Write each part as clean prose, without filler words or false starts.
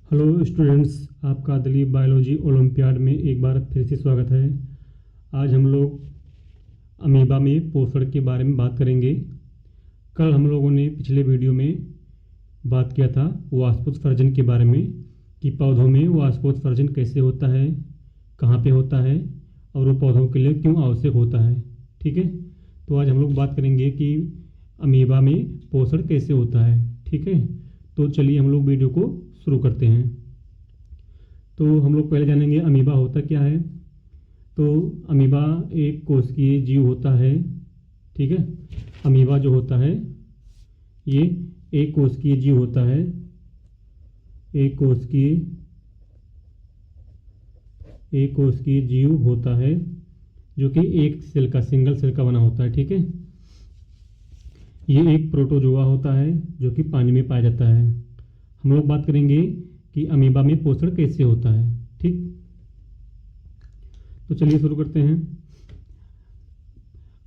Hello students, आपका Dilip biology olympiad में एक बार फिर से स्वागत है। आज हम लोग अमीबा में पोषण के बारे में बात करेंगे। कल हम लोगों ने पिछले वीडियो में बात किया था वाष्पोत्सर्जन के बारे में कि पौधों में वाष्पोत्सर्जन कैसे होता है, कहाँ पे होता है और वो पौधों के लिए क्यों आवश्यक होता है। ठीक है, तो आज हम लोग बात करेंगे कि अमीबा में पोषण कैसे होता है। ठीक है, तो चलिए हम लोग वीडियो को शुरू करते हैं। तो हम लोग पहले जानेंगे अमीबा होता क्या है। तो अमीबा एक कोशिकीय जीव होता है। ठीक है, अमीबा जो होता है ये एक कोशिकीय जीव होता है। एक कोशिकीय जीव होता है जो कि एक सेल का, सिंगल सेल का बना होता है। ठीक है, ये एक प्रोटोजोआ होता है जो कि पानी में पाया जाता है। हम लोग बात करेंगे कि अमीबा में पोषण कैसे होता है। ठीक, तो चलिए शुरू करते हैं।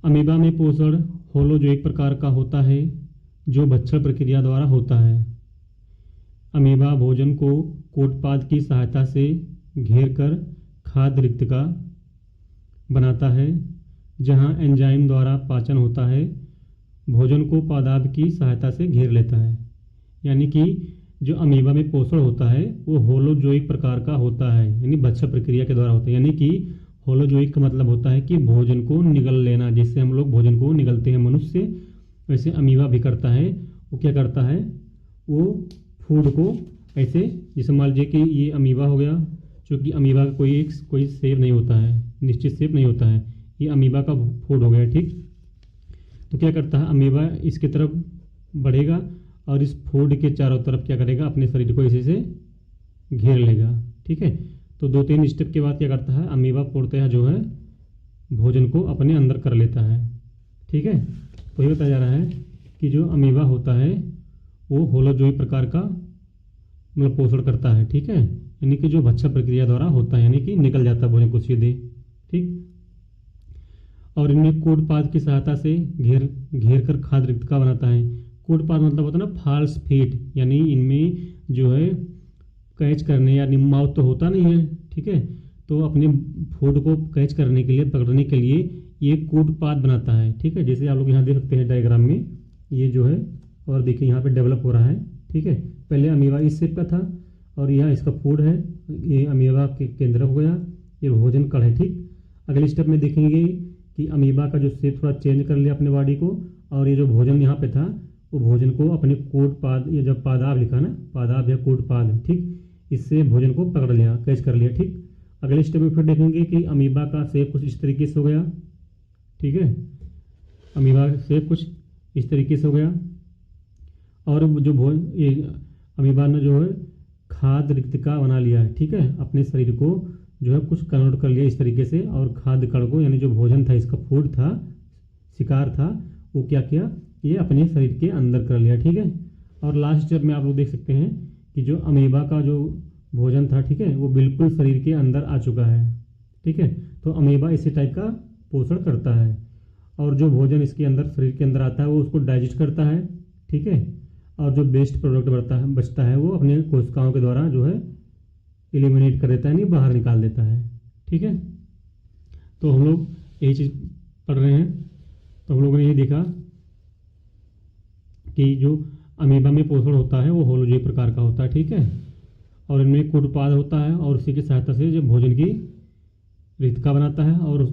अमीबा में पोषण होलोजोइक प्रकार का होता है जो भक्षण प्रक्रिया द्वारा होता है। अमीबा भोजन को कोटपाद की सहायता से घेर कर खाद्य रिक्तिका बनाता है। जहां एंजाइम द्वारा पाचन होता है, भोजन को पादाब की सहायता से घेर लेता है। यानी कि जो अमीबा में पोषण होता है वो होलोजोइक प्रकार का होता है, यानी भक्षण प्रक्रिया के द्वारा होता है। यानी कि होलोजोइक का मतलब होता है कि भोजन को निगल लेना। जैसे हम लोग भोजन को निगलते हैं मनुष्य, वैसे अमीबा भी करता है। वो क्या करता है, वो फूड को ऐसे, जैसे मान लीजिए कि ये अमीबा हो गया, क्योंकि अमीबा का कोई शेप नहीं होता है, निश्चित शेप नहीं होता है। ये अमीबा का फूड हो गया। ठीक, तो क्या करता है, अमीबा इसकी तरफ बढ़ेगा और इस फूड के चारों तरफ क्या करेगा, अपने शरीर को इसी से घेर लेगा। ठीक है, तो 2-3 स्टेप के बाद क्या करता है, अमीबा पूर्णतः जो है भोजन को अपने अंदर कर लेता है। ठीक है, तो ये बताया जा रहा है कि जो अमीबा होता है वो होलोजोइक प्रकार का मतलब पोषण करता है। ठीक है, यानी कि जो भक्षण प्रक्रिया द्वारा होता है, यानी कि निकल जाता है भोजन को सीधे। ठीक, और इनमें कोटपाद की सहायता से घेर कर खाद्य रिक्तिका बनाता है। कोटपाद मतलब होता है ना फॉल्स फीट, यानी इनमें जो है कैच करने या माउथ तो होता नहीं है। ठीक है, तो अपने फूड को कैच करने के लिए, पकड़ने के लिए ये कोटपाद बनाता है। ठीक है, जैसे आप लोग यहाँ देख सकते हैं डायग्राम में, ये जो है, और देखिए यहाँ पे डेवलप हो रहा है। ठीक है, पहले अमीबा इस शेप का था और यहाँ इसका फूड है। ये अमीबा के केंद्र हो गया, ये भोजन कण है। ठीक, अगले स्टेप में देखेंगे कि अमीबा का जो शेप थोड़ा चेंज कर लिया अपने बॉडी को, और ये जो भोजन यहाँ पे था वो भोजन को अपने कोटपाद, ये जब पादाब लिखा ना, पादाब या कोटपाद, ठीक, इससे भोजन को पकड़ लिया, कैच कर लिया। ठीक, अगले स्टेप में फिर देखेंगे कि अमीबा का शेप कुछ इस तरीके से हो गया। ठीक है, अमीबा का शेप कुछ इस तरीके से हो गया, और जो ये अमीबा ने जो है खाद्य रिक्तिका बना लिया है। ठीक है, अपने शरीर को जो है कुछ कन्वर्ट कर लिया इस तरीके से, और खाद्य कण को, यानी जो भोजन था, इसका फूड था, शिकार था, वो क्या किया, ये अपने शरीर के अंदर कर लिया। ठीक है, और लास्ट स्टेप में आप लोग देख सकते हैं कि जो अमीबा का जो भोजन था, ठीक है, वो बिल्कुल शरीर के अंदर आ चुका है। ठीक है, तो अमीबा इसी टाइप का पोषण करता है, और जो भोजन इसके अंदर शरीर के अंदर आता है वो उसको डाइजेस्ट करता है। ठीक है, और जो वेस्ट प्रोडक्ट बचता है वो अपने कोशिकाओं के द्वारा जो है एलिमिनेट कर देता है, नहीं बाहर निकाल देता है। ठीक है, तो हम लोग यही चीज़ पढ़ रहे हैं। तो हम लोगों ने ये देखा कि जो अमीबा में पोषण होता है वो होलोजोइक प्रकार का होता है। ठीक है, और इनमें कोटपाद होता है, और उसी की सहायता से जो भोजन की रिक्तिका बनाता है, और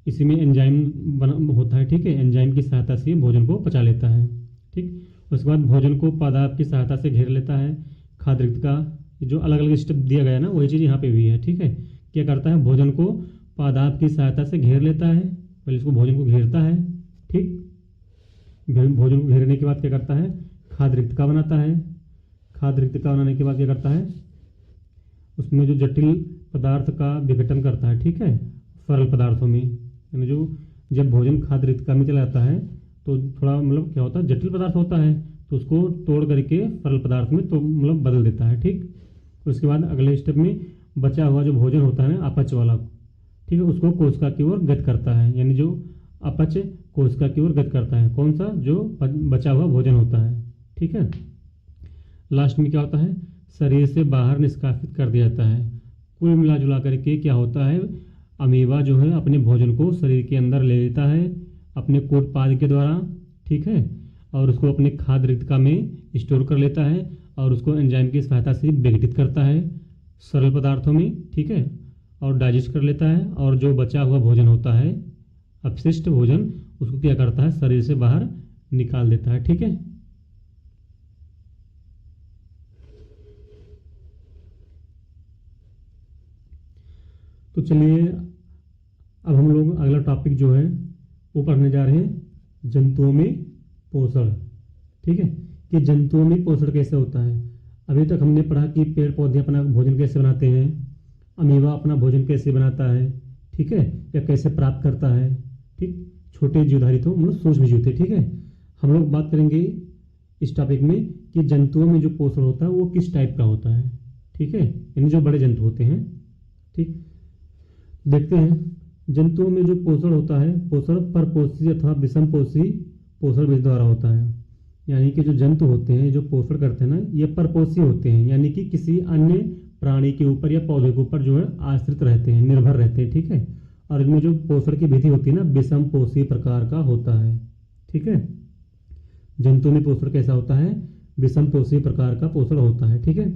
इसी में एंजाइम होता है। ठीक है, एंजाइम की सहायता से भोजन को पचा लेता है। ठीक, उसके बाद भोजन को पादाब की सहायता से घेर लेता है। खाद्य रिक्तिका, जो अलग अलग स्टेप दिया गया ना, वही चीज़ यहाँ पे भी है। ठीक है, क्या करता है, भोजन को पादाब की सहायता से घेर लेता है, पहले इसको भोजन को घेरता है। ठीक, भोजन को घेरने के बाद क्या करता है, खाद्य रिक्तिका बनाता है। खाद्य रिक्तिका बनाने के बाद क्या करता है, उसमें जो जटिल पदार्थ का विघटन करता है। ठीक है, सरल पदार्थों में, यानी जो जब भोजन खाद्य रिक्तिका में चला जाता है तो थोड़ा मतलब क्या होता है, जटिल पदार्थ होता है, तो उसको तोड़ करके सरल पदार्थ में तो मतलब बदल देता है। ठीक, उसके बाद अगले स्टेप में बचा हुआ जो भोजन होता है अपच वाला, ठीक है, उसको कोशिका की ओर गत करता है, यानी जो अपच कोशिका की ओर गत करता है। कौन सा, जो बचा हुआ भोजन होता है। ठीक है, लास्ट में क्या होता है, शरीर से बाहर निष्कासित कर दिया जाता है। कुल मिला जुला करके क्या होता है, अमीबा जो है अपने भोजन को शरीर के अंदर ले लेता है अपने कोट पाद के द्वारा, ठीक है, और उसको अपने खाद्य रिक्तिका में स्टोर कर लेता है और उसको एंजाइम की सहायता से विघटित करता है सरल पदार्थों में, ठीक है, और डाइजेस्ट कर लेता है। और जो बचा हुआ भोजन होता है, अपशिष्ट भोजन, उसको क्या करता है, शरीर से बाहर निकाल देता है, ठीक है। तो चलिए अब हम लोग अगला टॉपिक जो है वो पढ़ने जा रहे हैं, जंतुओं में पोषण, ठीक है, कि जंतुओं में पोषण कैसे होता है। अभी तक हमने पढ़ा कि पेड़ पौधे अपना भोजन कैसे बनाते हैं, अमीबा अपना भोजन कैसे बनाता है, ठीक है, या कैसे प्राप्त करता है, ठीक, छोटे जीवधारी तो मतलब सूक्ष्म जीव थे, ठीक है। हम लोग बात करेंगे इस टॉपिक में कि जंतुओं में जो पोषण होता है वो किस टाइप का होता है, ठीक है, यानी जो बड़े जंतु होते हैं, ठीक। देखते हैं जंतुओं में जो पोषण होता है, पोषण परपोषी अथवा विषमपोषी पोषण विधि द्वारा होता है। यानी कि जो जंतु होते हैं जो पोषण करते हैं ना, ये परपोषी होते हैं, यानी कि किसी अन्य प्राणी के ऊपर या पौधे के ऊपर जो है आश्रित रहते हैं, निर्भर रहते हैं, ठीक है। और इनमें जो पोषण की विधि होती है ना, विषमपोषी प्रकार का होता है, ठीक है। जंतु में पोषण कैसा होता है, विषमपोषी प्रकार का पोषण होता है, ठीक है,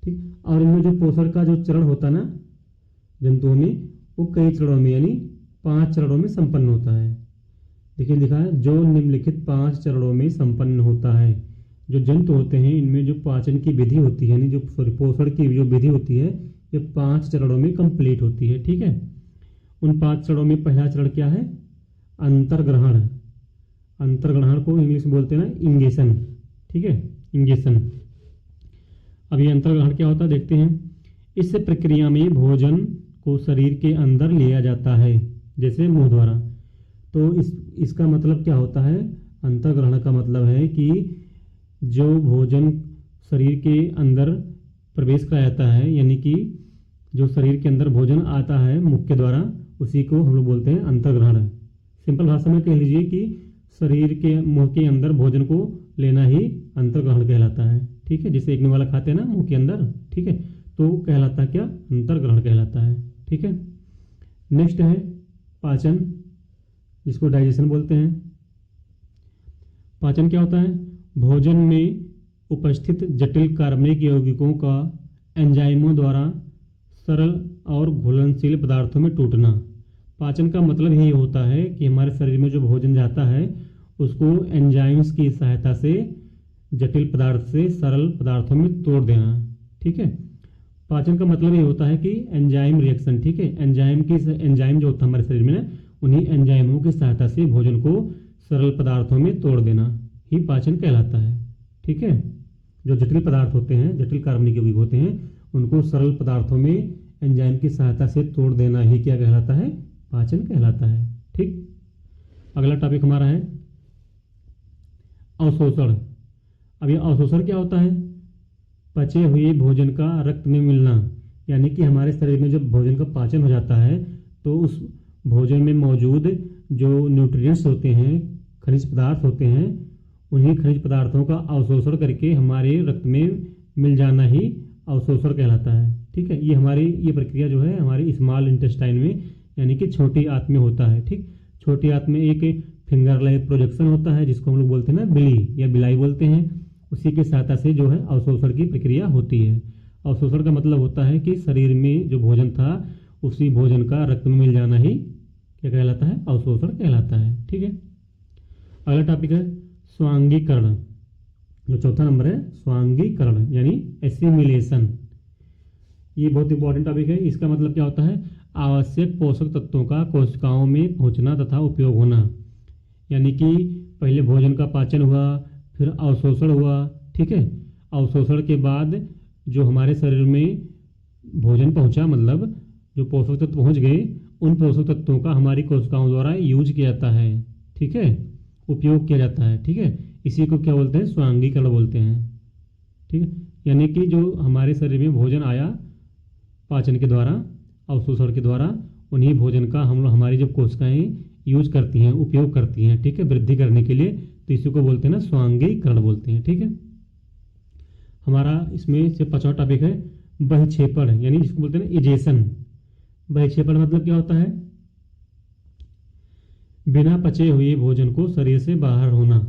ठीक। और इनमें जो पोषण का जो चरण होता है ना जंतुओं में, वो कई चरणों में यानी 5 चरणों में संपन्न होता है। देखिए लिखा है, जो निम्नलिखित 5 चरणों में संपन्न होता है। जो जंतु होते हैं इनमें जो पाचन की विधि होती है, यानी जो पोषण की जो विधि होती है, ये 5 चरणों में कंप्लीट होती है, ठीक है। उन 5 चरणों में पहला चरण क्या है, अंतर्ग्रहण। अंतर्ग्रहण को इंग्लिश में बोलते हैं ना इंगेशन, ठीक है, इंगेशन। अब ये अंतर्ग्रहण क्या होता है देखते हैं। इस प्रक्रिया में भोजन को शरीर के अंदर लिया जाता है, जैसे मुंह द्वारा। तो इसका मतलब क्या होता है, अंतर्ग्रहण का मतलब है कि जो भोजन शरीर के अंदर प्रवेश कराया जाता है, यानी कि जो शरीर के अंदर भोजन आता है मुख के द्वारा, उसी को हम लोग बोलते हैं अंतर्ग्रहण। सिंपल भाषा में कह लीजिए कि शरीर के मुंह के अंदर भोजन को लेना ही अंतर्ग्रहण कहलाता है, ठीक है। जैसे एक वाला खाते हैं ना मुंह के अंदर, ठीक है, तो कहलाता क्या, अंतर्ग्रहण कहलाता है, ठीक है। नेक्स्ट है पाचन, जिसको डाइजेशन बोलते हैं। पाचन क्या होता है, भोजन में उपस्थित जटिल कार्बनिक यौगिकों का एंजाइमों द्वारा सरल और घुलनशील पदार्थों में टूटना। पाचन का मतलब यही होता है कि हमारे शरीर में जो भोजन जाता है उसको एंजाइम्स की सहायता से जटिल पदार्थ से सरल पदार्थों में तोड़ देना, ठीक है। पाचन का मतलब ये होता है कि एंजाइम रिएक्शन, ठीक है, एंजाइम जो होता है हमारे शरीर में ना, उन्हीं एंजाइमों की सहायता से भोजन को सरल पदार्थों में तोड़ देना ही पाचन कहलाता है, ठीक है। जो जटिल पदार्थ होते हैं, जटिल कार्बनिक यौगिक होते हैं, उनको सरल पदार्थों में एंजाइम की सहायता से तोड़ देना ही क्या कहलाता है, पाचन कहलाता है, ठीक। अगला टॉपिक हमारा है अवशोषण। अब ये अवशोषण क्या होता है, पचे हुए भोजन का रक्त में मिलना। यानी कि हमारे शरीर में जब भोजन का पाचन हो जाता है तो उस भोजन में मौजूद जो न्यूट्रिएंट्स होते हैं, खनिज पदार्थ होते हैं, उन्हीं खनिज पदार्थों का अवशोषण करके हमारे रक्त में मिल जाना ही अवशोषण कहलाता है, ठीक है। ये प्रक्रिया जो है हमारी स्मॉल इंटेस्टाइन में यानी कि छोटी आंत में होता है, ठीक। छोटी आंत में एक फिंगर लाइक प्रोजेक्शन होता है, जिसको हम लोग बोलते हैं ना बिली या बिलाई बोलते हैं। उसी की सहायता से जो है अवशोषण की प्रक्रिया होती है। अवशोषण का मतलब होता है कि शरीर में जो भोजन था उसी भोजन का रक्त में मिल जाना ही क्या कहलाता है, अवशोषण कहलाता है, ठीक है। अगला टॉपिक है स्वांगीकरण। जो चौथा नंबर है स्वांगीकरण यानी एसिमिलेशन। ये बहुत इंपॉर्टेंट टॉपिक है। इसका मतलब क्या होता है, आवश्यक पोषक तत्वों का कोशिकाओं में पहुंचना तथा उपयोग होना। यानी कि पहले भोजन का पाचन हुआ, फिर अवशोषण हुआ, ठीक है। अवशोषण के बाद जो हमारे शरीर में भोजन पहुंचा, मतलब जो पोषक तत्व पहुंच गए, उन पोषक तत्वों का हमारी कोशिकाओं द्वारा यूज किया जाता है, ठीक है, उपयोग किया जाता है, ठीक है। इसी को क्या बोलते हैं, स्वांगीकरण बोलते हैं, ठीक है। यानी कि जो हमारे शरीर में भोजन आया पाचन के द्वारा, अवशोषण के द्वारा, उन्हीं भोजन का हमारी जब कोशिकाएं यूज करती हैं, उपयोग करती हैं, ठीक है, वृद्धि करने के लिए, तो इसी को बोलते हैं ना स्वांगीकरण बोलते हैं, ठीक है। हमारा इसमें से 5वां टॉपिक है बहिक्षेपण, यानी जिसको बोलते हैं ना इजेशन। बहिक्षेपण मतलब क्या होता है? बिना पचे हुए भोजन को शरीर से बाहर होना,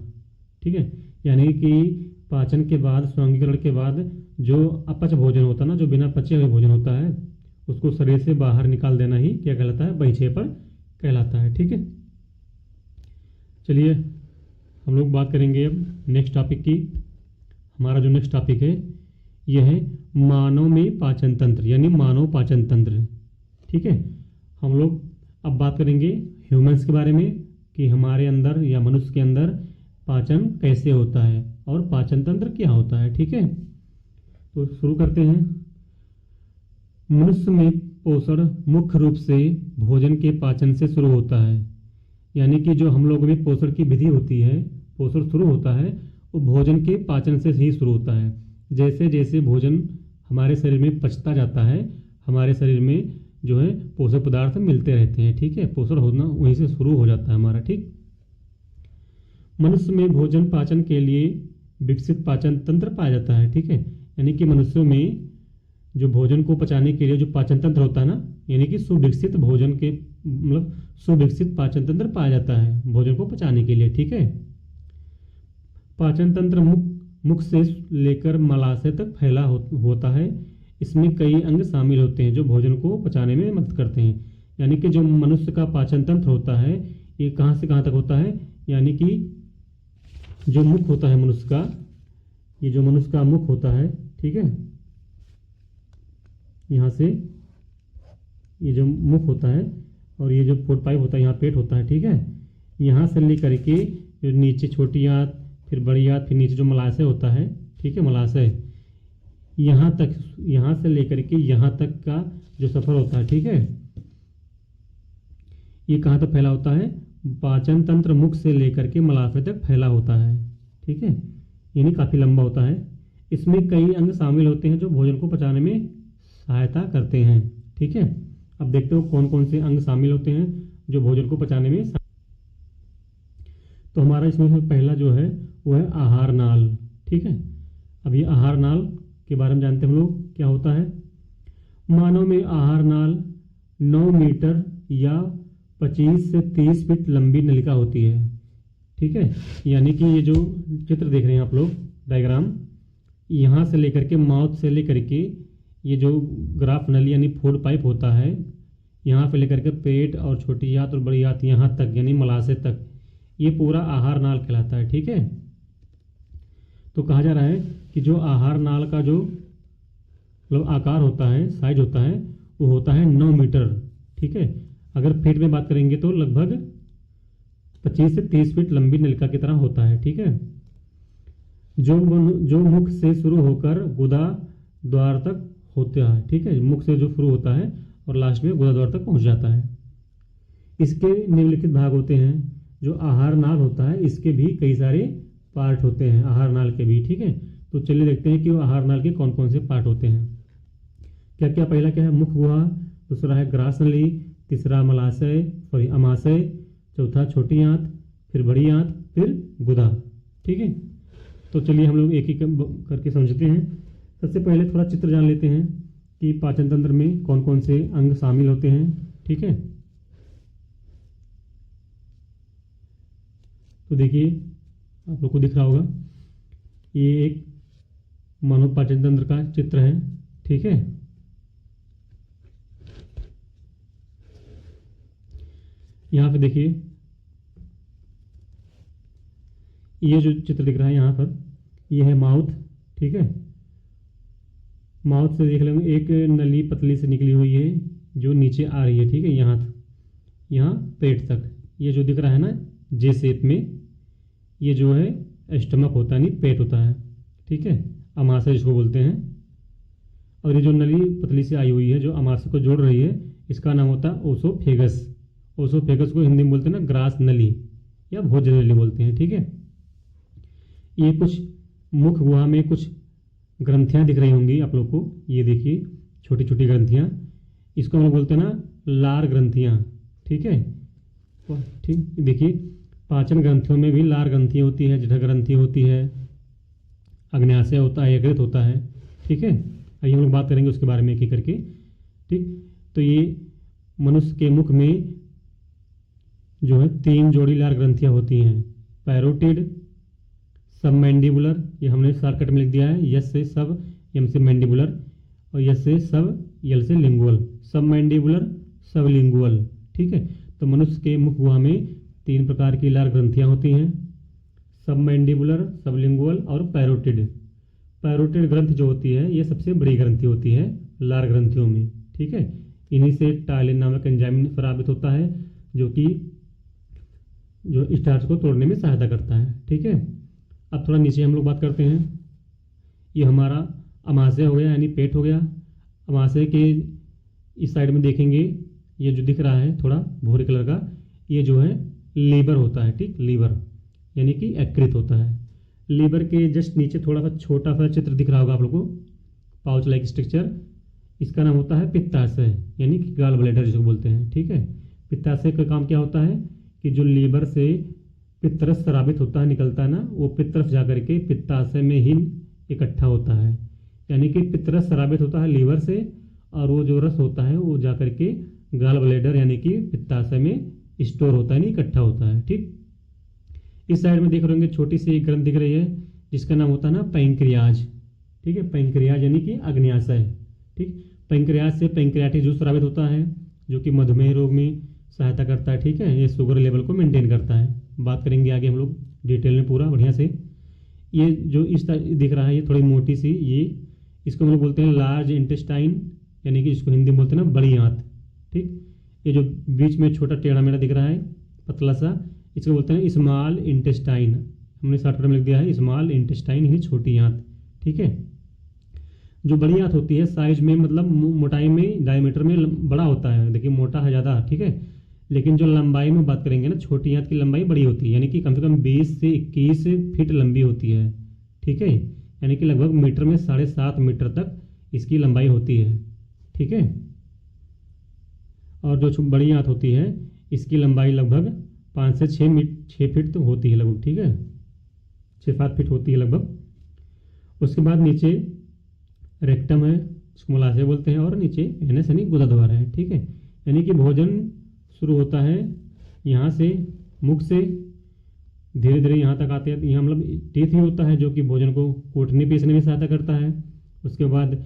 ठीक है। यानी कि पाचन के बाद, स्वांगीकरण के बाद जो अपच भोजन होता है ना, जो बिना पचे हुए भोजन होता है, उसको शरीर से बाहर निकाल देना ही क्या कहलाता है? बहिक्षेपण कहलाता है, ठीक है। चलिए हम लोग बात करेंगे अब नेक्स्ट टॉपिक की। हमारा जो नेक्स्ट टॉपिक है यह है मानव में पाचन तंत्र, यानी मानव पाचन तंत्र, ठीक है। हम लोग अब बात करेंगे ह्यूमंस के बारे में कि हमारे अंदर या मनुष्य के अंदर पाचन कैसे होता है और पाचन तंत्र क्या होता है, ठीक है। तो शुरू करते हैं। मनुष्य में पोषण मुख्य रूप से भोजन के पाचन से शुरू होता है, यानी कि जो हम लोग में पोषण की विधि होती है, पोषण शुरू होता है वो भोजन के पाचन से ही शुरू होता है। जैसे जैसे भोजन हमारे शरीर में पचता जाता है, हमारे शरीर में जो है पोषक पदार्थ मिलते रहते हैं, ठीक है। पोषण होना वहीं से शुरू हो जाता है हमारा, ठीक। मनुष्य में भोजन पाचन के लिए विकसित पाचन तंत्र पाया जाता है, ठीक है। यानी कि मनुष्यों में जो भोजन को पचाने के लिए जो पाचन तंत्र होता है ना, यानी कि सुविकसित भोजन के मतलब सुविकसित पाचन तंत्र पाया जाता है भोजन को पचाने के लिए, ठीक है। पाचन तंत्र मुख से लेकर मलाशय तक फैला होता है। इसमें कई अंग शामिल होते हैं जो भोजन को पचाने में मदद करते हैं। यानी कि जो मनुष्य का पाचन तंत्र होता है ये कहाँ से कहाँ तक होता है, यानी कि जो मुख होता है मनुष्य का, ये जो मनुष्य का मुख होता है, ठीक है, यहाँ से ये जो मुख होता है और ये जो फूड पाइप होता है, यहाँ पेट होता है, ठीक है। यहाँ से लेकर के जो नीचे छोटी आंत, फिर बड़ी आंत, फिर नीचे जो मलाशय होता है, ठीक है, मलाशय, यहाँ तक, यहाँ से लेकर के यहाँ तक का जो सफ़र होता है, ठीक है, ये कहाँ तक फैला होता है? पाचन तंत्र मुख से लेकर के मलाशय तक फैला होता है, ठीक है, यानी काफ़ी लंबा होता है। इसमें कई अंग शामिल होते हैं जो भोजन को पचाने में सहायता करते हैं, ठीक है। अब देखते हो कौन कौन से अंग शामिल होते हैं जो भोजन को पचाने में। तो हमारा इसमें से पहला जो है वो है आहार नाल, ठीक है। अब ये आहार नाल के बारे में जानते हैं हम लोग, क्या होता है। मानव में आहार नाल 9 मीटर या 25 से 30 फीट लंबी नलिका होती है, ठीक है। यानी कि ये जो चित्र देख रहे हैं आप लोग, डायग्राम, यहाँ से लेकर के माउथ से लेकर के ये जो ग्राफ नली यानी फूड पाइप होता है, यहाँ पे लेकर के पेट और छोटी आंत और बड़ी आंत यहाँ तक यानी मलाशय तक, ये पूरा आहार नाल कहलाता है, ठीक है। तो कहा जा रहा है कि जो आहार नाल का जो मतलब आकार होता है, साइज होता है, वो होता है 9 मीटर, ठीक है। अगर फीट में बात करेंगे तो लगभग 25 से 30 फीट लंबी नलिका की तरह होता है, ठीक है। जो मुख से शुरू होकर गुदा द्वार तक होता है, ठीक है, मुख से जो शुरू होता है और लास्ट में गुदा द्वार तक पहुंच जाता है। इसके निम्नलिखित भाग होते हैं। जो आहार नाल होता है इसके भी कई सारे पार्ट होते हैं, आहार नाल के भी, ठीक है। तो चलिए देखते हैं कि वो आहार नाल के कौन कौन से पार्ट होते हैं। क्या क्या? पहला क्या है? मुख गुहा, दूसरा है ग्रास नली, तीसरा मलाशय सॉरी अमाशय, चौथा छोटी आंत, फिर बड़ी आंत, फिर गुदा, ठीक है। तो चलिए हम लोग एक एक करके समझते हैं। सबसे पहले थोड़ा चित्र जान लेते हैं कि पाचन तंत्र में कौन कौन से अंग शामिल होते हैं, ठीक है। तो देखिए आप लोग को दिख रहा होगा, ये एक मानव पाचन तंत्र का चित्र है, ठीक है। यहाँ पे देखिए ये जो चित्र दिख रहा है यहाँ पर, ये है माउथ, ठीक है। माउथ से देख लेंगे एक नली पतली से निकली हुई है जो नीचे आ रही है, ठीक है, यहाँ पेट तक। ये जो दिख रहा है ना जे शेप में, ये जो है स्टमक होता है, नहीं पेट होता है, ठीक है, अमाशय जिसको बोलते हैं। और ये जो नली पतली से आई हुई है जो अमाशय को जोड़ रही है, इसका नाम होता है ओसोफेगस। ओसोफेगस को हिंदी में बोलते हैं ना ग्रास नली या भोजन नली बोलते हैं, ठीक है। ये कुछ मुख गुहा में कुछ ग्रंथियां दिख रही होंगी आप लोग को, ये देखिए छोटी छोटी ग्रंथियां, इसको हम लोग बोलते हैं ना लार ग्रंथियां, ठीक है। ठीक देखिए पाचन ग्रंथियों में भी लार ग्रंथि होती है, जठर ग्रंथि होती है, अग्न्याशय होता है, यकृत होता है। ठीक है, आइए हम लोग बात करेंगे उसके बारे में एक एक करके। ठीक, तो ये मनुष्य के मुख में जो है 3 जोड़ी लार ग्रंथियाँ होती हैं, पैरोटिड, सबमैंडिबुलर, ये हमने शॉर्टकट में लिख दिया है, यस से सब, एम से मैंडिबुलर, और यस से सब, यल से लिंगुअल, सबमैंडिबुलर, सबलिंगुअल। ठीक है, तो मनुष्य के मुख गुहा में 3 प्रकार की लार ग्रंथियाँ होती हैं, सबमैंडिबुलर, सबलिंगुअल और पैरोटिड। पैरोटिड ग्रंथि जो होती है ये सबसे बड़ी ग्रंथि होती है लार ग्रंथियों में। ठीक है, इन्हीं से टायलिन नामक एंजाइम स्रावित होता है जो स्टार्च को तोड़ने में सहायता करता है। ठीक है, अब थोड़ा नीचे हम लोग बात करते हैं। ये हमारा अमाशय हो गया, यानी पेट हो गया। अमाशय के इस साइड में देखेंगे, ये जो दिख रहा है थोड़ा भूरे कलर का, ये जो है लीवर होता है। ठीक, लीवर यानी कि यकृत होता है। लीवर के जस्ट नीचे थोड़ा सा छोटा सा चित्र दिख रहा होगा आप लोगों को, पाउच लाइक स्ट्रक्चर, इसका नाम होता है पित्ताशय, यानी कि गॉल ब्लैडर जिसको बोलते हैं। ठीक है, पित्ताशय का काम क्या होता है कि जो लीवर से पित्तरस स्रावित होता है, निकलता है ना, वो पित्तरस जाकर के पित्ताशय में ही इकट्ठा होता है। यानी कि पित्तरस स्रावित होता है लीवर से, और वो जो रस होता है वो जाकर के गॉल ब्लैडर यानी कि पित्ताशय में स्टोर होता है, नहीं इकट्ठा होता है। ठीक, इस साइड में देख रहे होंगे छोटी सी एक ग्रंथ दिख रही है जिसका नाम होता है ना पैंक्रियाज। ठीक है, पैंक्रियाज यानी कि अग्न्याशय। ठीक, पैंक्रियाज से पैंक्रियाटिक जूस स्रावित होता है जो कि मधुमेह रोग में सहायता करता है। ठीक है, ये शुगर लेवल को मेंटेन करता है। बात करेंगे आगे हम लोग डिटेल में पूरा बढ़िया से। ये जो इस दिख रहा है ये थोड़ी मोटी सी, ये इसको हम लोग बोलते हैं लार्ज इंटेस्टाइन, यानी कि जिसको हिंदी में बोलते हैं ना बड़ी आंत। ठीक, ये जो बीच में छोटा टेढ़ा मेढ़ा दिख रहा है पतला सा, इसको बोलते हैं स्मॉल इंटेस्टाइन। हमने शॉर्टकट में लिख दिया है स्मॉल इंटेस्टाइन, यानी छोटी आंत। ठीक है, जो बड़ी आंत होती है साइज में, मतलब मोटाई में, डायमीटर में बड़ा होता है, देखिए मोटा है ज़्यादा। ठीक है, लेकिन जो लंबाई में बात करेंगे ना, छोटी आंत की लंबाई बड़ी होती है, यानी कि कम से कम 20 से 21 फीट लंबी होती है। ठीक है, यानी कि लगभग मीटर में 7.5 मीटर तक इसकी लंबाई होती है। ठीक है, और जो बड़ी आंत होती है इसकी लंबाई लगभग 5 से 6 फीट तो होती है लगभग। ठीक है, 6-7 फीट होती है लगभग। उसके बाद नीचे रेक्टम है, इसको मूलाशय बोलते हैं, और नीचे एनएस यानी गुदाद्वार है। ठीक है, यानी कि भोजन शुरू होता है यहाँ से, मुख से, धीरे धीरे यहाँ तक आते हैं। यहाँ मतलब टीथ ही होता है जो कि भोजन को कूटने पीसने में सहायता करता है। उसके बाद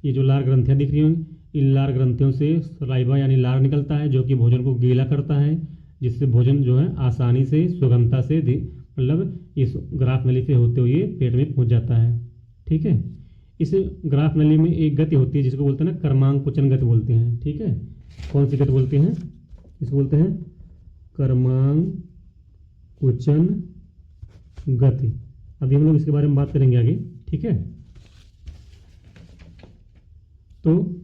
ये जो लार ग्रंथियाँ दिख रही हैं, इन लार ग्रंथियों से सलाइवा यानी लार निकलता है जो कि भोजन को गीला करता है, जिससे भोजन जो है आसानी से, सुगमता से, मतलब इस ग्राफ नली से होते हुए पेट में पहुंच जाता है। ठीक है, इस ग्राफ नली में एक गति होती है जिसको बोलते हैं ना कर्मांकुचन गति बोलते हैं। ठीक है, कौन सी गति बोलते हैं? इसको बोलते हैं कर्मांकुचन गति। अभी हम लोग इसके बारे में बात करेंगे आगे। ठीक है, तो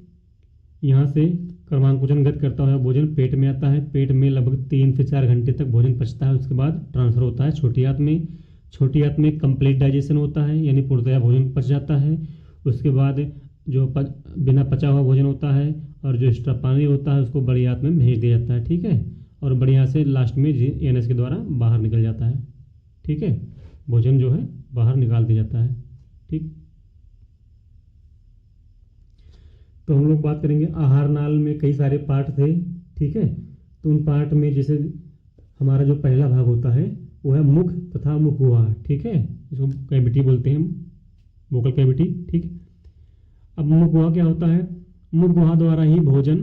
यहाँ से कर्मांकुचन गति करता हुआ भोजन पेट में आता है। पेट में लगभग 3 से 4 घंटे तक भोजन पचता है। उसके बाद ट्रांसफर होता है छोटी आंत में। छोटी आंत में कंप्लीट डाइजेशन होता है, यानी पूर्णतया भोजन पच जाता है। उसके बाद जो बिना पचा हुआ भोजन होता है और जो एक्स्ट्रा पानी होता है उसको बड़ी आंत में भेज दिया जाता है। ठीक है, और बड़ी आंत से लास्ट में एनएस के द्वारा बाहर निकल जाता है। ठीक है, भोजन जो है बाहर निकाल दिया जाता है। ठीक, तो हम लोग बात करेंगे आहार नाल में कई सारे पार्ट थे। ठीक है, तो उन पार्ट में जैसे हमारा जो पहला भाग होता है वो है मुख तथा मुख गुहा। ठीक है, इसको कैविटी बोलते हैं, वोकल कैविटी। ठीक, अब मुख गुहा क्या होता है? मुख गुहा द्वारा ही भोजन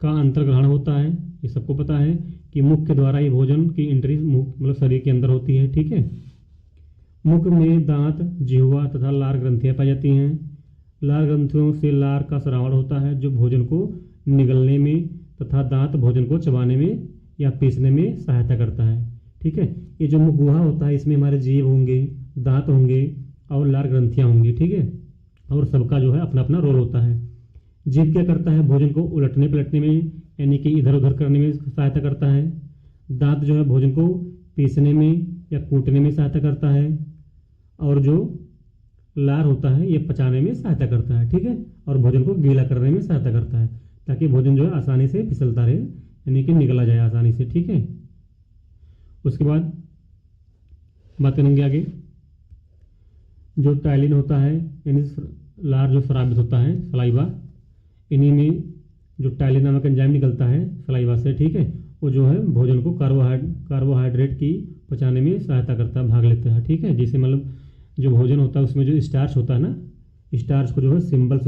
का अंतर्ग्रहण होता है। ये सबको पता है कि मुख के द्वारा ही भोजन की एंट्री मुख मतलब शरीर के अंदर होती है। ठीक है, मुख में दांत, जिह्वा तथा लार ग्रंथियां पाई जाती हैं। लार ग्रंथियों से लार का स्रावण होता है जो भोजन को निगलने में तथा दांत भोजन को चबाने में या पीसने में सहायता करता है। ठीक है, ये जो मुख गुहा होता है इसमें हमारे जीभ होंगे, दांत होंगे और लार ग्रंथियां होंगी। ठीक है, और सबका जो है अपना अपना रोल होता है। जीभ क्या करता है? भोजन को उलटने पलटने में यानी कि इधर उधर करने में सहायता करता है। दांत जो है भोजन को पीसने में या कूटने में सहायता करता है। और जो लार होता है ये पचाने में सहायता करता है। ठीक है, और भोजन को गीला करने में सहायता करता है ताकि भोजन जो है आसानी से फिसलता रहे, यानी कि निकला जाए आसानी से। ठीक है, उसके बाद बात करेंगे आगे। जो टाइलिन होता है यानी लार जो स्रावित होता है सलाइवा, इन्हीं में जो टाइलिन नामक एंजाइम निकलता है सलाइवा से, ठीक है, वो जो है भोजन को कार्बोहाइड्रेट की पचाने में सहायता करता है, भाग लेता है, ठीक है। जैसे मतलब जो भोजन होता है उसमें जो स्टार्च होता है ना, स्टार्च को जो है सिंपल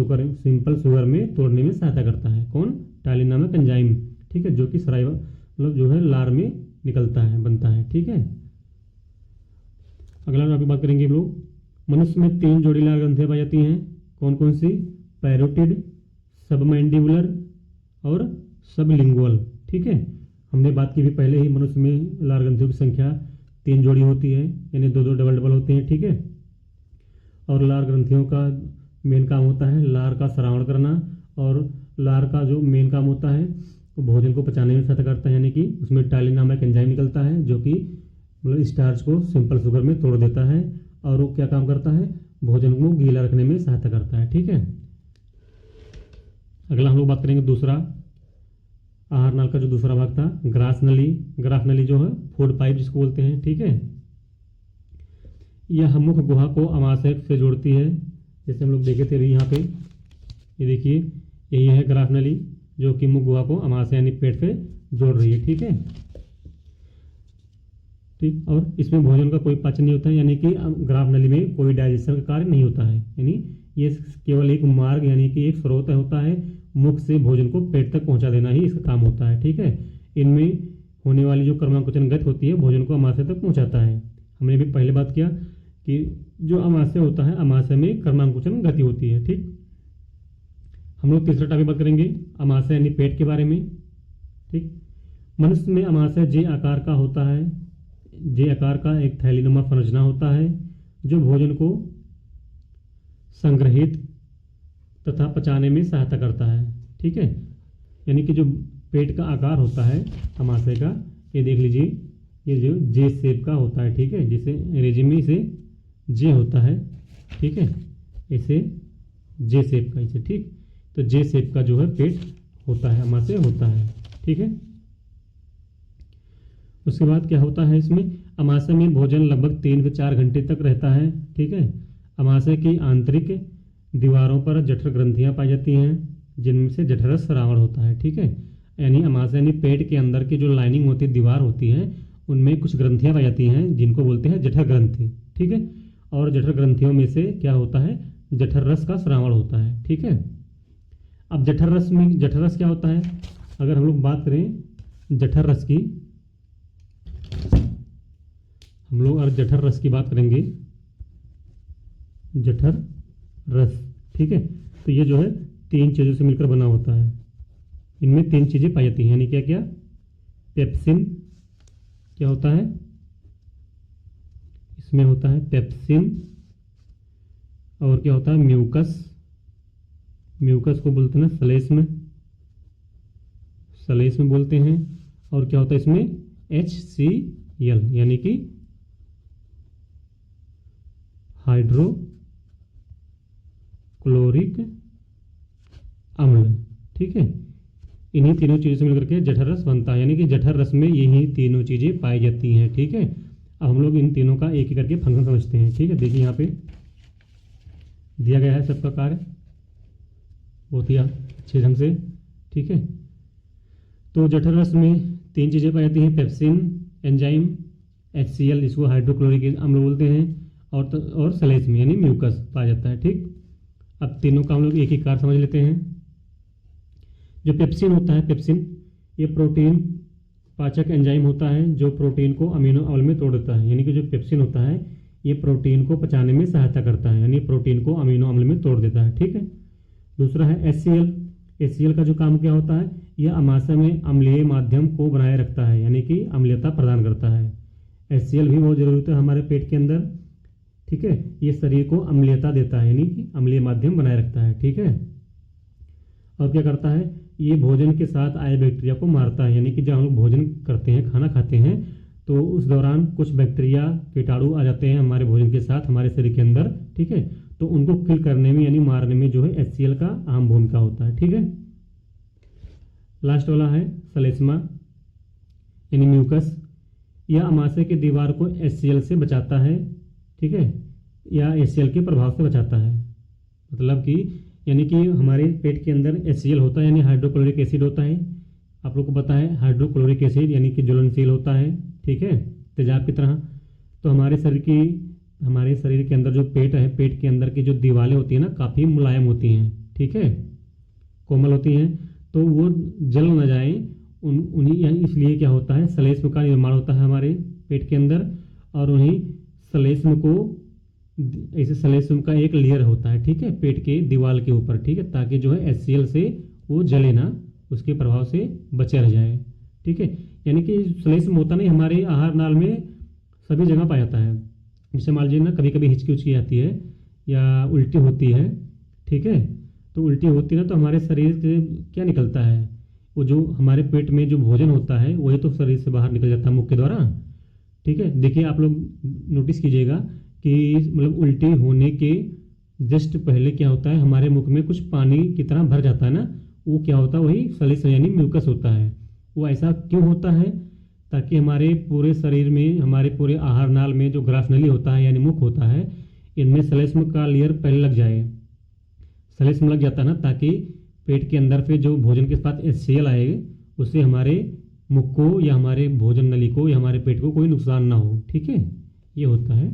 शुगर में तोड़ने में सहायता करता है कौन, टाइलिन नामक एंजाइम, ठीक है, जो कि सलाइवा मतलब जो है लार में निकलता है, बनता है, ठीक है। अगला टॉपिक बात करेंगे हम लोग, मनुष्य में 3 जोड़ी लार ग्रंथियां पाई जाती हैं, कौन कौन सी, पैरोटिड, सबमैंडिबुलर और सबलिंगुअल, ठीक है। हमने बात की भी पहले ही, मनुष्य में लार ग्रंथियों की संख्या 3 जोड़ी होती है, यानी 2-2 डबल होते हैं, ठीक है। और लार ग्रंथियों का मेन काम होता है लार का श्रावण करना, और लार का जो मेन काम होता है वो भोजन को पचाने में सहायता करता है, यानी कि उसमें टाइलिन नामक एंजाइम निकलता है जो कि मतलब स्टार्च को सिंपल शुगर में तोड़ देता है, और वो क्या काम करता है, भोजन को गीला रखने में सहायता करता है, ठीक है। अगला हम लोग बात करेंगे दूसरा आहार नाल का जो दूसरा भाग था, ग्रास नली जो है फूड पाइप जिसको बोलते हैं, ठीक है। यह मुख गुहा को अमाशय से जोड़ती है, जैसे हम लोग देखे थे अभी यहाँ पे, ये देखिए यही है ग्रास नली जो कि मुख गुहा को अमाशय यानी पेट से जोड़ रही है, ठीक है, ठीक। और इसमें भोजन का कोई पाचन नहीं होता है, यानी कि ग्रास नली में कोई डाइजेशन का कार्य नहीं होता है, यानी ये केवल एक मार्ग यानी कि एक स्रोत होता है, मुख से भोजन को पेट तक पहुंचा देना ही इसका काम होता है, ठीक है। इनमें होने वाली जो कर्माकुचन गति होती है भोजन को अमाशय तक पहुंचाता है। हमने भी पहले बात किया कि जो अमाशय होता है, अमाशय में कर्माकुचन गति होती है, ठीक। हम लोग तीसरा टॉपिक बात करेंगे अमाशय यानी पेट के बारे में, ठीक। मनुष्य में अमाशय जे आकार का होता है, जे आकार का एक थैलीनुमा संरचना होता है जो भोजन को संग्रहित तथा पचाने में सहायता करता है, ठीक है। यानी कि जो पेट का आकार होता है अमाशय का, ये देख लीजिए ये जो जे शेप का होता है, ठीक है, जिसे अंग्रेजी में इसे जे होता है, ठीक है, इसे जे शेप का इसे, ठीक। तो जे शेप का जो है पेट होता है, अमाशय होता है, ठीक है। उसके बाद क्या होता है, इसमें अमाशय में भोजन लगभग 3 से 4 घंटे तक रहता है, ठीक है। अमाशय की आंतरिक दीवारों पर जठर ग्रंथियां पाई जाती हैं जिनमें से जठरस श्रावण होता है, ठीक है। यानी अमाशय यानी पेट के अंदर की जो लाइनिंग होती है, दीवार होती है, उनमें कुछ ग्रंथियां पाई जाती हैं जिनको बोलते हैं जठर ग्रंथि, ठीक है। और जठर ग्रंथियों में से क्या होता है, जठर रस का श्रावण होता है, ठीक है। अब जठर रस क्या होता है, अगर हम लोग बात करें जठर रस की, हम लोग अगर जठर रस की बात करेंगे, जठर रस, ठीक है, तो ये जो है 3 चीज़ों से मिलकर बना होता है। इनमें 3 चीज़ें पाई जाती हैं, यानी क्या क्या, पेप्सिन क्या होता है, इसमें होता है पेप्सिन, और क्या होता है म्यूकस को बोलते हैं सलेस्म बोलते हैं, और क्या होता है इसमें HCl यानी कि हाइड्रोक्लोरिक अम्ल, ठीक है। इन्हीं तीनों चीज़ों से मिलकर के जठर रस बनता है, यानी कि जठर रस में यही तीनों चीज़ें पाई जाती हैं, ठीक है। अब हम लोग इन तीनों का एक एक करके फंक्शन समझते हैं, ठीक है। देखिए यहाँ पे दिया गया है सबका कार्य बहुत ही अच्छे ढंग से, ठीक है। तो जठर रस में 3 चीज़ें पाई जाती हैं, पेप्सिन एंजाइम, HCl इसको हाइड्रोक्लोरिक अम्ल बोलते हैं, और सलेस्म यानी म्यूकस पाया जाता है, ठीक। अब तीनों का हम लोग एक एक कार्य समझ लेते हैं। जो पेप्सिन होता है, ये प्रोटीन पाचक एंजाइम होता है जो प्रोटीन को अमीनो अम्ल में तोड़ देता है, यानी कि जो पेप्सिन होता है ये प्रोटीन को पचाने में सहायता करता है, यानी प्रोटीन को अमीनो अम्ल में तोड़ देता है, ठीक है। दूसरा है HCl का जो काम क्या होता है, यह अमाशय में अम्लीय माध्यम को बनाए रखता है, यानी कि अम्लीयता प्रदान करता है। HCl भी बहुत जरूरी होता है हमारे पेट के अंदर, ठीक है। ये शरीर को अम्लीयता देता है, यानी कि अम्लीय माध्यम बनाए रखता है, ठीक है। और क्या करता है, ये भोजन के साथ आए बैक्टीरिया को मारता है, यानी कि जब हम लोग भोजन करते हैं, खाना खाते हैं, तो उस दौरान कुछ बैक्टीरिया कीटाणु आ जाते हैं हमारे भोजन के साथ हमारे शरीर के अंदर, ठीक है। तो उनको किल करने में यानी मारने में जो है HCl का अहम भूमिका होता है, ठीक है। लास्ट वाला है सलेस्मा यानी म्यूकस, यह अमाशय की दीवार को HCl से बचाता है, ठीक है। या HCl के प्रभाव से बचाता है। मतलब कि यानी कि हमारे पेट के अंदर HCl होता है, यानी हाइड्रोक्लोरिक एसिड होता है। आप लोग को पता है हाइड्रोक्लोरिक एसिड यानी कि ज्वलनशील होता है, ठीक है, तेजाब की तरह। तो हमारे शरीर के अंदर जो पेट है, पेट के अंदर की जो दीवारें होती हैं ना, काफ़ी मुलायम होती हैं, ठीक है, कोमल होती हैं। तो वो जल न जाए उन्हीं इसलिए क्या होता है, श्लेष्म का निर्माण होता है हमारे पेट के अंदर। और उन्हीं श्लेष्म को ऐसे श्लेष्म का एक लेयर होता है, ठीक है, पेट के दीवार के ऊपर, ठीक है, ताकि जो है HCl से वो जले ना, उसके प्रभाव से बचा रह जाए, ठीक है। यानी कि श्लेष्म होता नहीं हमारे आहार नाल में सभी जगह पाया जाता है। जैसे मान लीजिए ना, कभी कभी हिचकी उचकी आती है या उल्टी होती है, ठीक है, तो उल्टी होती है ना, तो हमारे शरीर से क्या निकलता है, वो जो हमारे पेट में जो भोजन होता है वही तो शरीर से बाहर निकल जाता है मुख के द्वारा, ठीक है। देखिए आप लोग नोटिस कीजिएगा कि मतलब उल्टी होने के जस्ट पहले क्या होता है, हमारे मुख में कुछ पानी की तरह भर जाता है ना, वो क्या होता है, वही श्लेष्म यानी म्यूकस होता है। वो ऐसा क्यों होता है, ताकि हमारे पूरे शरीर में, हमारे पूरे आहार नाल में जो ग्रासनली होता है यानी मुख होता है, इनमें श्लेष्म का लेयर पहले लग जाए। श्लेष्म लग जाता है ना, ताकि पेट के अंदर से जो भोजन के साथ HCl आए, उससे हमारे मुख को या हमारे भोजन नली को या हमारे पेट को कोई नुकसान ना हो, ठीक है, ये होता है,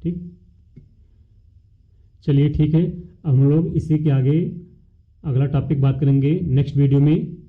ठीक। चलिए ठीक है, अब हम लोग इसी के आगे अगला टॉपिक बात करेंगे नेक्स्ट वीडियो में।